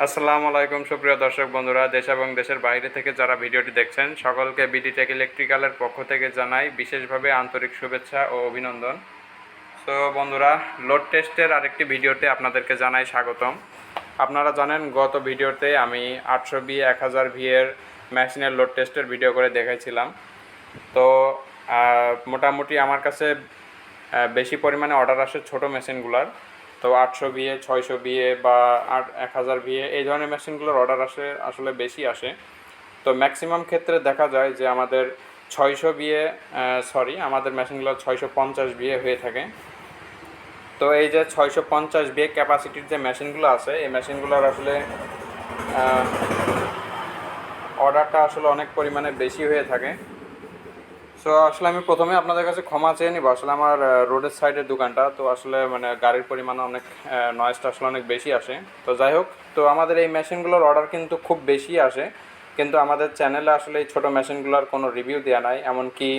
আসসালামু আলাইকুম সুপ্রিয় দর্শক বন্ধুরা, দেশ এবং দেশের বাইরে থেকে যারা ভিডিওটি দেখছেন সকলকে বিডি টেক ইলেকট্রিক্যালের পক্ষ থেকে জানাই বিশেষভাবে আন্তরিক শুভেচ্ছা ও অভিনন্দন। তো বন্ধুরা, লোড টেস্টের আরেকটি ভিডিওতে আপনাদেরকে জানাই স্বাগতম। আপনারা জানেন গত ভিডিওতে আমি 800 ভি 1000 ভি এর মেশিনের লোড টেস্টের ভিডিও করে দেখাইছিলাম। তো মোটামুটি আমার কাছে বেশি পরিমাণে অর্ডার আসে ছোটো মেশিনগুলোর। তো 800 ভিএ 600 ভিএ বা 1000 ভিএ এই ধরনের মেশিনগুলোর অর্ডার আসলে বেশি আসে। তো ম্যাক্সিমাম ক্ষেত্রে দেখা যায় যে আমাদের 600 ভিএ আমাদের মেশিনগুলো 650 ভিএ হয়ে থাকে। তো এই যে 650 ভিএ ক্যাপাসিটির যে মেশিনগুলো আছে এই মেশিনগুলোর আসলে অর্ডারটা আসলে অনেক পরিমাণে বেশি হয়ে থাকে। সো আসলে আমি প্রথমে আপনাদের কাছে ক্ষমা চেয়ে নিব। আসলে আমার রোডের সাইডের দোকানটা, তো আসলে মানে গাড়ির পরিমাণ অনেক, নয়েজটা আসলে অনেক বেশি আসে। তো যাই হোক, তো আমাদের এই মেশিনগুলোর অর্ডার কিন্তু খুব বেশি আসে, কিন্তু আমাদের চ্যানেলে আসলে এই ছোটো মেশিনগুলোর কোনো রিভিউ দেওয়া নাই। এমনকি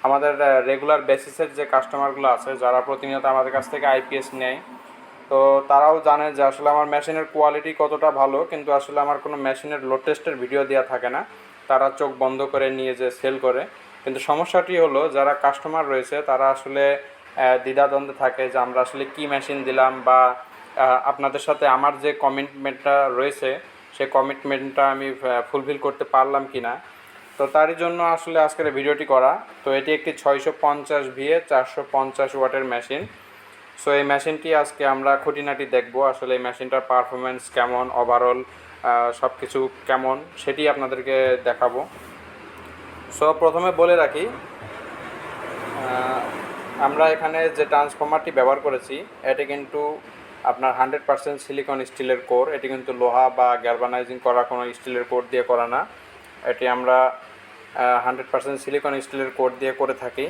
আমাদের রেগুলার বেসিসের যে কাস্টমারগুলো আছে যারা প্রতিনিয়ত আমাদের কাছ থেকে আইপিএস নেয়, তো তারাও জানে যে আসলে আমার মেশিনের কোয়ালিটি কতটা ভালো, কিন্তু আসলে আমার কোনো মেশিনের লোড টেস্টের ভিডিও দেওয়া থাকে না। তারা চোখ বন্ধ করে নিয়ে যে সেল করে। কিন্তু সমস্যাটি হলো যারা কাস্টমার রয়েছে তারা আসলে দ্বিধাদ্বন্দ্বে থাকে যে আমরা আসলে কী মেশিন দিলাম, বা আপনাদের সাথে আমার যে কমিটমেন্টটা রয়েছে সেই কমিটমেন্টটা আমি ফুলফিল করতে পারলাম কি না। তো তারই জন্য আসলে আজকের ভিডিওটি করা। তো এটি একটি 650 ভিএ 450 ওয়াটের মেশিন। সো এই মেশিনটি আজকে আমরা খুঁটিনাটি দেখব, আসলে এই মেশিনটার পারফরমেন্স কেমন, ওভারঅল সব কিছু কেমন সেটি আপনাদেরকে দেখাবো। সো প্রথমে বলে রাখি, আমরা এখানে যে ট্রান্সফর্মারটি ব্যবহার করেছি এটি কিন্তু আপনার 100% সিলিকন স্টিলের কোর। এটি কিন্তু লোহা বা গ্যালভানাইজিং করা কোনো স্টিলের কোর দিয়ে করা না। এটি আমরা 100% সিলিকন স্টিলের কোর দিয়ে করে থাকি।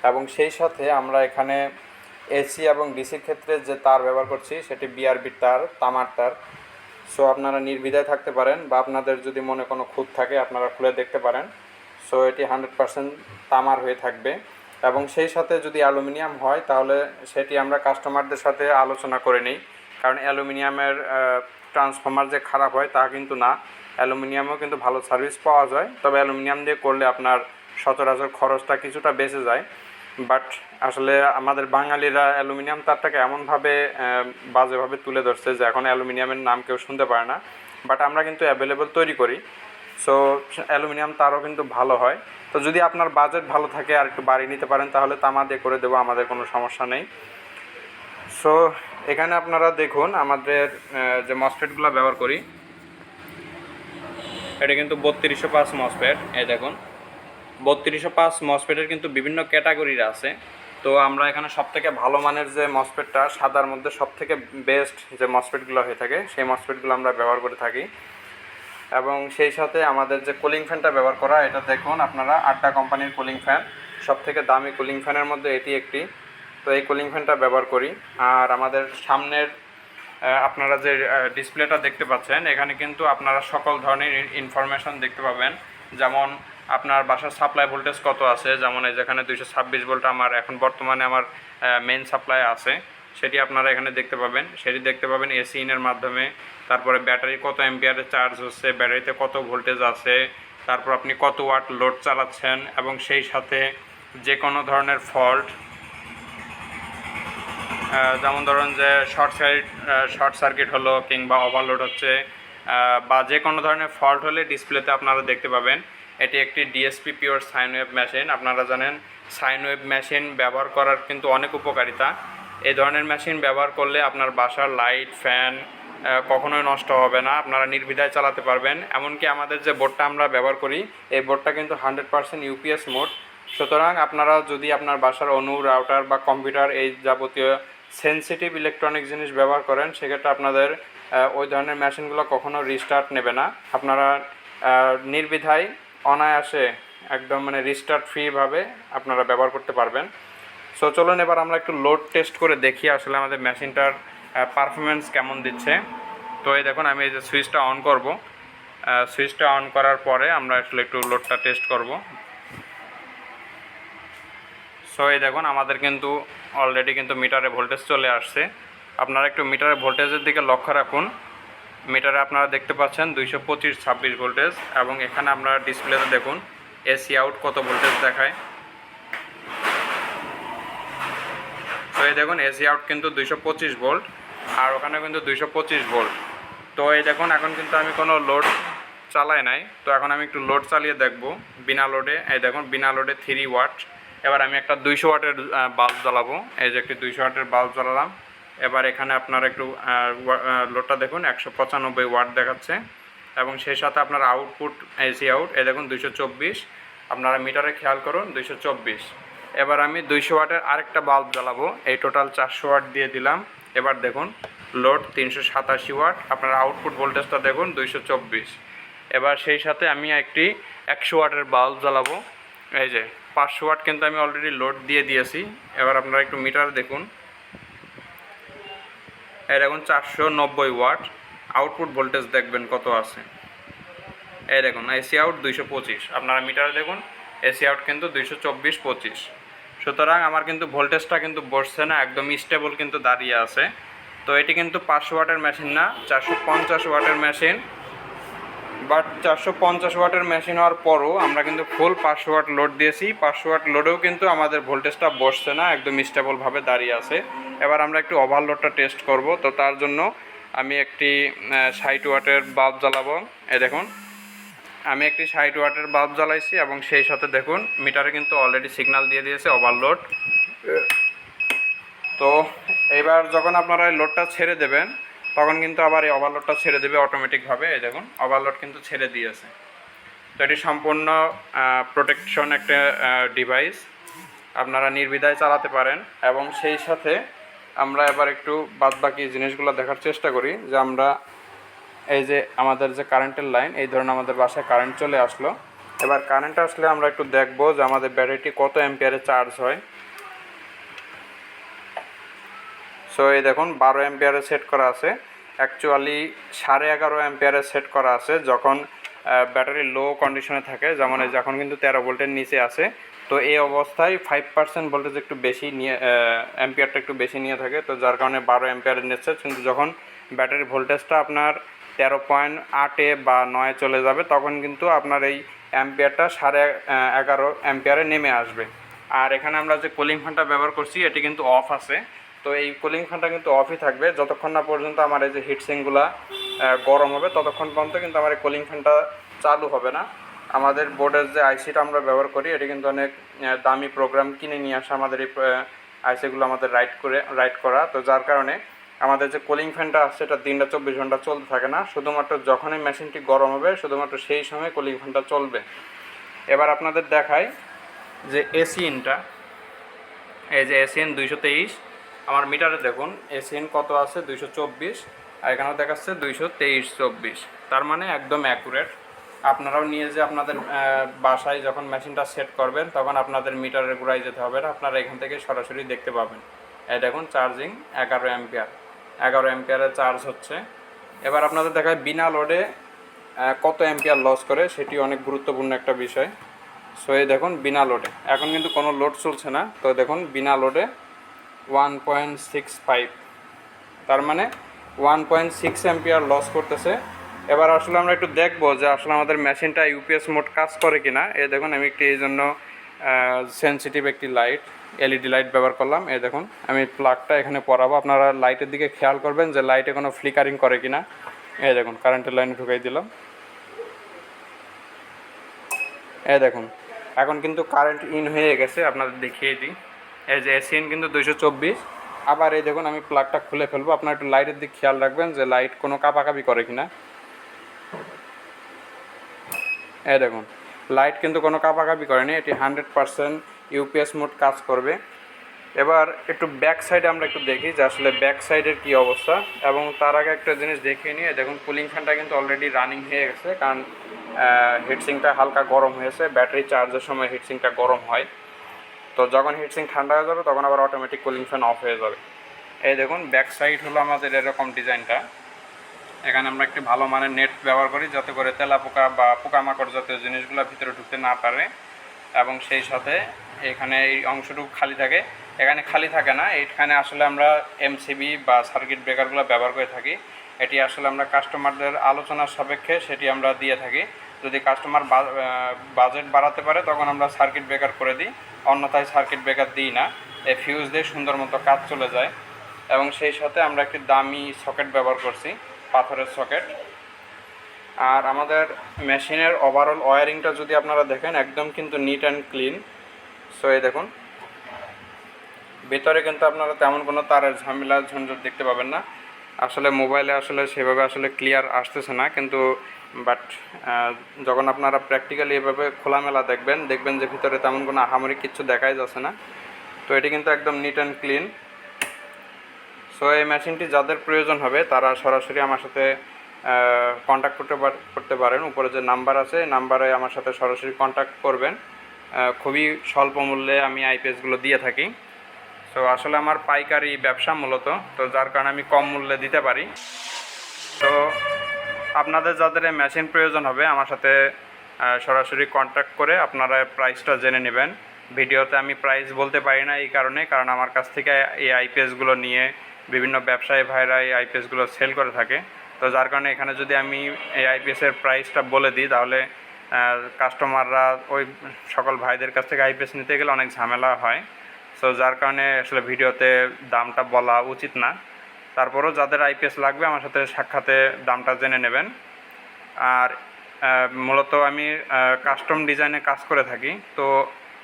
এবং সেই সাথে আমরা এখানে এসি এবং ডিসির ক্ষেত্রে যে তার ব্যবহার করছি সেটি বিআরবির তার, তামার তার। সো আপনারা নির্দ্বিধায় থাকতে পারেন, বা আপনাদের যদি মনে কোনো খুঁত থাকে আপনারা খুলে দেখতে পারেন। সো এটি 100% তামার হয়ে থাকবে। এবং সেই সাথে যদি অ্যালুমিনিয়াম হয় তাহলে সেটি আমরা কাস্টমারদের সাথে আলোচনা করে নিই, কারণ অ্যালুমিনিয়ামের ট্রান্সফর্মার যে খারাপ হয় তা কিন্তু না, অ্যালুমিনিয়ামেও কিন্তু ভালো সার্ভিস পাওয়া যায়। তবে অ্যালুমিনিয়াম দিয়ে করলে আপনার সচরাচর খরচটা কিছুটা বেঁচে যায়। বাট আসলে আমাদের বাঙালিরা অ্যালুমিনিয়াম তারটাকে এমনভাবে বাজেভাবে তুলে ধরছে যে এখন অ্যালুমিনিয়ামের নাম কেউ শুনতে পারে না। বাট আমরা কিন্তু অ্যাভেলেবল তৈরি করি। সো অ্যালুমিনিয়াম তারও কিন্তু ভালো হয়। তো যদি আপনার বাজেট ভালো থাকে আর একটু বাড়িয়ে নিতে পারেন তাহলে তামা দিয়ে করে দেবো, আমাদের কোনো সমস্যা নেই। সো এখানে আপনারা দেখুন আমাদের যে মসফেটগুলো ব্যবহার করি এটা কিন্তু 3205 মসফেট। এই দেখুন 3205 মসফেটের কিন্তু বিভিন্ন ক্যাটাগরির আছে। তো আমরা এখানে সবথেকে ভালো মানের যে মসফেটটা, সাদার মধ্যে সবথেকে বেস্ট যে মসফেটগুলো হয়ে থাকে সেই মসফেটগুলো আমরা ব্যবহার করে থাকি। এবং সেই সাথে আমাদের যে কুলিং ফ্যানটা ব্যবহার করা, এটা দেখুন আপনারা আড্ডা কোম্পানির কুলিং ফ্যান, সবথেকে দামি কুলিং ফ্যানের মধ্যে এটি একটি। তো এই কুলিং ফ্যানটা ব্যবহার করি। আর আমাদের সামনের আপনারা যে ডিসপ্লেটা দেখতে পাচ্ছেন এখানে কিন্তু আপনারা সকল ধরনের ইনফরমেশন দেখতে পাবেন, যেমন আপনার বাসার সাপ্লাই ভোল্টেজ কত আছে, যেমন এই যেখানে 226 ভোল্ট আমার এখন বর্তমানে আমার মেইন সাপ্লাই আছে, সেটি আপনারা এখানে দেখতে পাবেন। সেটি দেখতে পাবেন এসি ইনের মাধ্যমে। তারপরে ব্যাটারি কত অ্যাম্পিয়ারে চার্জ হচ্ছে, ব্যাটারিতে কত ভোল্টেজ আছে, তারপর আপনি কত ওয়াট লোড চালাচ্ছেন, এবং সেই সাথে যে কোনো ধরনের ফল্ট, যেমন ধরুন যে শর্ট সার্কিট হলো কিংবা ওভারলোড হচ্ছে, বা যে কোনো ধরনের ফল্ট হলে ডিসপ্লেতে আপনারা দেখতে পাবেন। এটি একটি DSP pure sine wave machine. আপনারা জানেন সাইন ওয়েভ মেশিন ব্যবহার করার কিন্তু অনেক উপকারিতা। এই ধরনের মেশিন ব্যবহার করলে আপনার বাসার লাইট ফ্যান কখনোই নষ্ট হবে না, আপনারা নির্দ্বিধায় চালাতে পারবেন। এমনকি আমাদের যে বোর্ডটা আমরা ব্যবহার করি এই বোর্ডটা কিন্তু 100% ইউপিএস মোড। সুতরাং আপনারা যদি আপনার বাসার অনু, রাউটার বা কম্পিউটার এই যাবতীয় সেন্সিটিভ ইলেকট্রনিক জিনিস ব্যবহার করেন সেক্ষেত্রে আপনাদের ওই ধরনের মেশিনগুলো কখনো রিস্টার্ট নেবে না। আপনারা নির্দ্বিধায় অনায়াসে একদম মানে রিস্টার্ট ফ্রিভাবে আপনারা ব্যবহার করতে পারবেন। সো চলুন এবার আমরা একটু লোড টেস্ট করে দেখি আসলে আমাদের মেশিনটার পারফরমেন্স কেমন দিচ্ছে। তো এই দেখুন আমি এই যে সুইচটা অন করব, সুইচটা অন করার পরে আমরা আসলে একটু লোডটা টেস্ট করব। সো এই দেখুন আমাদের কিন্তু অলরেডি কিন্তু মিটারে ভোল্টেজ চলে আসছে। আপনারা একটু মিটারে ভোল্টেজের দিকে লক্ষ্য রাখুন। মিটারে আপনারা দেখতে পাচ্ছেন 225-26 ভোল্টেজ, এবং এখানে আপনারা ডিসপ্লেতে দেখুন এসি আউট কত ভোল্টেজ দেখায়। তো এই দেখুন এসি আউট কিন্তু 225 ভোল্ট, আর ওখানে কিন্তু 225 ভোল্ট। তো এই দেখুন এখন কিন্তু আমি কোনো লোড চালাই নাই, তো এখন আমি একটু লোড চালিয়ে দেখব বিনা লোডে। এই দেখুন বিনা লোডে 3 ওয়াট। এবার আমি একটা 200 ওয়াটের বাল্ব জ্বালাবো। এই যে একটি 200 ওয়াটের বাল্ব জ্বালালাম। এবার এখানে আপনারা একটু লোডটা দেখুন 195 ওয়াট দেখাচ্ছে, এবং সেই সাথে আপনার আউটপুট এসি আউট এই দেখুন 224। আপনারা মিটারে খেয়াল করুন 224। এবার আমি 200 ওয়াটের আরেকটা বাল্ব জ্বালাবো। এই টোটাল 400 ওয়াট দিয়ে দিলাম। এবার দেখুন লোড 387 ওয়াট, আপনার আউটপুট ভোল্টেজটা দেখুন 224। এবার সেই সাথে আমি একটি 100 ওয়াটের বাল্ব জ্বালাবো। এই যে 500 ওয়াট কিন্তু আমি অলরেডি লোড দিয়ে দিয়েছি। এবার আপনারা একটু মিটার দেখুন, এই দেখুন 490 ওয়াট। আউটপুট ভোল্টেজ দেখবেন কত আছে। এই দেখুন এসি আউট 225। আপনারা মিটারে দেখুন এসি আউট কিন্তু 224-25। সুতরাং আমার কিন্তু ভোল্টেজটা কিন্তু বসছে না, একদম স্টেবল কিন্তু দাঁড়িয়ে আছে। তো এটি কিন্তু 500 ওয়াটের মেশিন না, 450 ওয়াটের মেশিন। বাট 450 ওয়াটের মেশিন হওয়ার পরও আমরা কিন্তু ফুল 500 ওয়াট লোড দিয়েছি। 500 ওয়াট লোডেও কিন্তু আমাদের ভোল্টেজটা বসছে না, একদম স্টেবলভাবে দাঁড়িয়ে আছে। এবার আমরা একটু ওভারলোডটা টেস্ট করব। তো তার জন্য আমি একটি 60 ওয়াটের বাল্ব জ্বালাবো। এই দেখুন আমি একটি 60 ওয়াটের বাল্ব জ্বালাইছি, এবং সেই সাথে দেখুন মিটারে কিন্তু অলরেডি সিগন্যাল দিয়ে দিয়েছে ওভারলোড। তো এবার যখন আপনারা এই লোডটা ছেড়ে দেবেন তখন কিন্তু আবার এই ওভারলোডটা ছেড়ে দেবে অটোমেটিকভাবে। এই দেখুন ওভারলোড কিন্তু ছেড়ে দিয়েছে। তো এটি সম্পূর্ণ প্রোটেকশন একটা ডিভাইস, আপনারা নির্দ্বিধায় চালাতে পারেন। এবং সেই সাথে আমরা এবার একটু বাদবাকি জিনিসগুলো দেখার চেষ্টা করি, যে আমরা এই যে আমাদের যে কারেন্টের লাইন, এই ধরুন আমাদের বাসায় কারেন্ট চলে আসলো। এবার কারেন্ট আসলে আমরা একটু দেখব যে আমাদের ব্যাটারিটি কত অ্যাম্পিয়ারে চার্জ হয়। সো এই দেখুন 12 অ্যাম্পিয়ারে সেট করা আছে। অ্যাকচুয়ালি 11.5 অ্যাম্পিয়ারে সেট করা আছে যখন ব্যাটারি লো কন্ডিশনে থাকে, যেমন এই যখন কিন্তু 13 ভোল্টের নিচে আছে। তো এই অবস্থায় 5% ভোল্টেজ একটু বেশি নিয়ে অ্যাম্পিয়ারটা একটু বেশি নিয়ে থাকে, তো যার কারণে 12 অ্যাম্পিয়ারে নিচ্ছে। কিন্তু যখন ব্যাটারি ভোল্টেজটা আপনার 13.8-এ বা 9-এ চলে যাবে তখন কিন্তু আপনার এই অ্যাম্পিয়ারটা 11.5 অ্যাম্পিয়ারে নেমে আসবে। আর এখানে আমরা যে কুলিং ফ্যানটা ব্যবহার করছি এটি কিন্তু অফ আছে। তো এই কুলিং ফ্যানটা কিন্তু অফই থাকবে যতক্ষণ না পর্যন্ত আমার এই যে হিটসিংগুলো গরম হবে, ততক্ষণ পর্যন্ত কিন্তু আমার এই কুলিং ফ্যানটা চালু হবে না। আমাদের বোর্ডের যে আইসিটা আমরা ব্যবহার করি এটি কিন্তু অনেক দামি প্রোগ্রাম কিনে নিয়ে আসা আমাদের এই আইসিগুলো আমাদের রাইট করা। তো যার কারণে আমাদের যে কুলিং ফ্যানটা আছে এটা দিনটা 24 ঘন্টা চলতে থাকে না, শুধুমাত্র যখনই মেশিনটি গরম হবে শুধুমাত্র সেই সময় কুলিং ফ্যানটা চলবে। এবার আপনাদের দেখাই যে এসিএনটা, এই যে এসিএন 223। আমার মিটারে দেখুন এসিএন কত আছে 224, আর এখানেও দেখাচ্ছে 223-24। তার মানে একদম অ্যাকুরেট। আপনারাও নিয়ে যে আপনাদের বাসায় যখন মেশিনটা সেট করবেন তখন আপনাদের মিটারের গোড়ায় যেতে হবে না, আপনারা এখান থেকে সরাসরি দেখতে পাবেন। এই দেখুন চার্জিং 11 অ্যাম্পিয়ার, 11 অ্যাম্পিয়ারে চার্জ হচ্ছে। এবার আপনাদের দেখায় বিনা লোডে কত অ্যাম্পিয়ার লস করে, সেটি অনেক গুরুত্বপূর্ণ একটা বিষয়। সো এই দেখুন বিনা লোডে এখন কিন্তু কোনো লোড চলছে না। তো দেখুন বিনা লোডে 1.65, তার মানে 1.6 অ্যাম্পিয়ার লস করতেছে। এবার আসলে আমরা একটু দেখবো যে আসলে আমাদের মেশিনটা ইউপিএস মোড কাজ করে কিনা। এই দেখুন আমি একটি এই জন্য সেনসিটিভ একটি লাইট এলইডি লাইট ব্যবহার করলাম। এই দেখুন আমি প্লাগটা এখানে পরাবো, আপনারা লাইটের দিকে খেয়াল করবেন যে লাইটে কোনো ফ্লিকারিং করে কিনা। এই দেখুন কারেন্টের লাইনে ঢুকাই দিলাম। এই দেখুন এখন কিন্তু কারেন্ট ইন হয়ে গেছে, আপনাদের দেখিয়ে দিই। এই যে এসিএন কিন্তু 224। আবার এই দেখুন আমি প্লাগটা খুলে ফেলবো, আপনারা একটু লাইটের দিকে খেয়াল রাখবেন যে লাইট কোনো কাঁপাকাঁপি করে কিনা। এই দেখুন লাইট কিন্তু কোনো কাঁপাকাঁপি করেনি, এটি 100% ইউপিএস মোড কাজ করবে। এবার একটু ব্যাক সাইডে আমরা একটু দেখি যে আসলে ব্যাক সাইডের কী অবস্থা, এবং তার আগে একটা জিনিস দেখিয়ে নিয়ে দেখুন কুলিং ফ্যানটা কিন্তু অলরেডি রানিং হয়ে গেছে, কারণ হিটসিংটা হালকা গরম হয়েছে। ব্যাটারি চার্জের সময় হিটসিংটা গরম হয়, তো যখন হিটসিং ঠান্ডা হয়ে যাবে তখন আবার অটোমেটিক কুলিং ফ্যান অফ হয়ে যাবে। এই দেখুন ব্যাক সাইড হলো আমাদের এরকম ডিজাইনটা। এখানে আমরা একটি ভালো মানের নেট ব্যবহার করি যাতে করে তেলাপোকা বা পোকামাকড় জাতীয় জিনিসগুলো ভিতরে ঢুকতে না পারে, এবং সেই সাথে এখানে এই অংশটুকু খালি থাকে। এখানে খালি থাকে না, এইখানে আসলে আমরা এমসিবি বা সার্কিট ব্রেকারগুলো ব্যবহার করে থাকি। এটি আসলে আমরা কাস্টমারদের আলোচনার সাপেক্ষে সেটি আমরা দিয়ে থাকি। যদি কাস্টমার বাজেট বাড়াতে পারে তখন আমরা সার্কিট ব্রেকার করে দিই, অন্যথায় সার্কিট ব্রেকার দিই না। এই ফিউজ দিয়ে সুন্দর মতো কাজ চলে যায়। এবং সেই সাথে আমরা একটি দামি সকেট ব্যবহার করছি, পাথরের সকেট। আর আমাদের মেশিনের ওভারঅল ওয়্যারিংটা যদি আপনারা দেখেন একদম কিন্তু নিট অ্যান্ড ক্লিন। সো এই দেখুন, ভিতরে কিন্তু আপনারা তেমন কোনো তারের ঝামেলা ঝঞ্ঝট দেখতে পাবেন না। আসলে মোবাইলে আসলে সেভাবে আসলে ক্লিয়ার আসতেছে না, কিন্তু বাট যখন আপনারা প্র্যাকটিক্যালি এভাবে খোলামেলা দেখবেন যে ভিতরে তেমন কোনো আহামরি কিচ্ছু দেখাই যাচ্ছে না। তো এটি কিন্তু একদম নিট অ্যান্ড ক্লিন। সো এই মেশিনটি যাদের প্রয়োজন হবে তারা সরাসরি আমার সাথে কন্ট্যাক্ট করতে পারেন। উপরে যে নাম্বার আছে এই নাম্বারে আমার সাথে সরাসরি কন্ট্যাক্ট করবেন। খুবই স্বল্প মূল্যে আমি আইপিএসগুলো দিয়ে থাকি। সো আসলে আমার পাইকারি ব্যবসা মূলত, তো যার কারণে আমি কম মূল্যে দিতে পারি। তো আপনাদের যাদের এই মেশিন প্রয়োজন হবে আমার সাথে সরাসরি কন্ট্যাক্ট করে আপনারা প্রাইসটা জেনে নেবেন। ভিডিওতে আমি প্রাইস বলতে পারি না এই কারণ আমার কাছ থেকে এই আইপিএসগুলো নিয়ে বিভিন্ন ব্যবসায়ী ভাইরা এই আইপিএসগুলো সেল করে থাকে। তো যার কারণে এখানে যদি আমি এই আইপিএসের প্রাইসটা বলে দিই তাহলে কাস্টমাররা ওই সকল ভাইদের কাছ থেকে আইপিএস নিতে গেলে অনেক ঝামেলা হয়। সো যার কারণে আসলে ভিডিওতে দামটা বলা উচিত না। তারপরেও যাদের আইপিএস লাগবে আমার সাথে সাক্ষাতে দামটা জেনে নেবেন। আর মূলত আমি কাস্টম ডিজাইনে কাজ করে থাকি। তো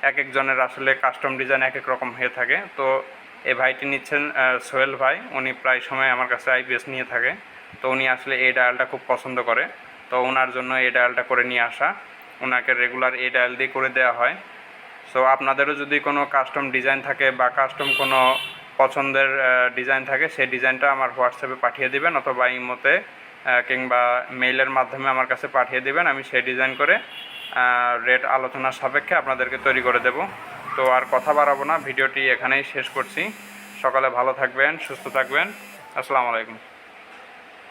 এক একজনের আসলে কাস্টম ডিজাইন এক এক রকম হয়ে থাকে। তো এই ভাইটি নিচ্ছেন সোহেল ভাই, উনি প্রায় সময় আমার কাছে আইপিএস নিয়ে থাকে। তো উনি আসলে এই ডায়ালটা খুব পছন্দ করে, তো ওনার জন্য এই ডায়ালটা করে নিয়ে আসা। ওনাকে রেগুলার এই ডায়াল দিয়ে করে দেওয়া হয়। সো আপনাদেরও যদি কোনো কাস্টম ডিজাইন থাকে বা কাস্টম কোনো পছন্দের ডিজাইন থাকে সেই ডিজাইনটা আমার হোয়াটসঅ্যাপে পাঠিয়ে দিবেন, অথবা ইমোতে কিংবা মেইলের মাধ্যমে আমার কাছে পাঠিয়ে দিবেন। আমি সেই ডিজাইন করে রেট আলোচনার সাপেক্ষে আপনাদেরকে তৈরি করে দেব। তো আর কথা বাড়াবো না, ভিডিওটি এখানেই শেষ করছি। সকালে ভালো থাকবেন, সুস্থ থাকবেন। আসসালামু আলাইকুম।